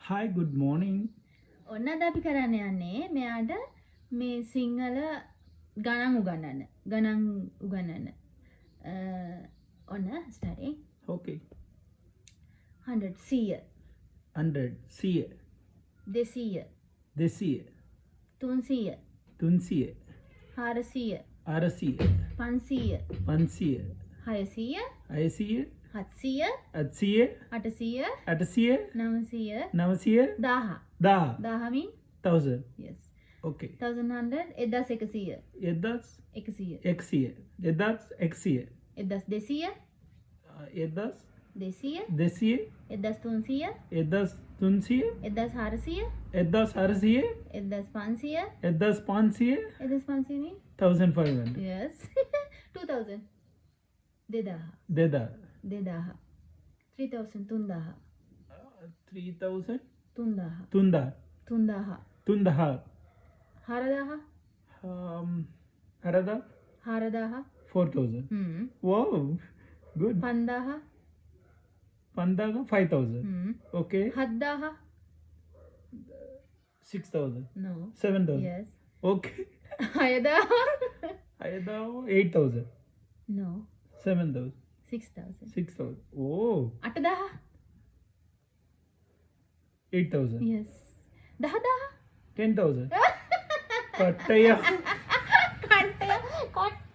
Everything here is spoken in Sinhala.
Hi, good morning. ඔන්න අද අපි කරන්න යන්නේ මෙයාට මේ සිංහල ගණන් උගන්නන්න. ගණන් උගන්නන්න. ඔන්න starting. Okay. 100 100 100, 100, 200 200, 300 300, 400 400, 500 500, 600 600, 700 800, 800 800, 900 900, 1000 1000, 1000 mean 1000. yes Okay. 1100 1100 එදස් 100 එක්සිය එදස් එක්සිය 1200 එදස් 200 දෙසිය 1300 එදස් තුන්සිය 1400 එදස් හරසිය 1500 එදස් පන්සිය 1500 mean 1500 yes 2000 2000 දෙදා 2000 3000 3000 3000 3000 තුන්දා 3000 තුන්දහ 4000 හරද 4000 4000 hmm wow good 5000 පන්දාග 5000 hmm okay 7000 6000 no 7000 yes okay 6000 ayada 8000 no 7000 6000 6000 oh 8000 8000 yes 10000 10000 කට්ටය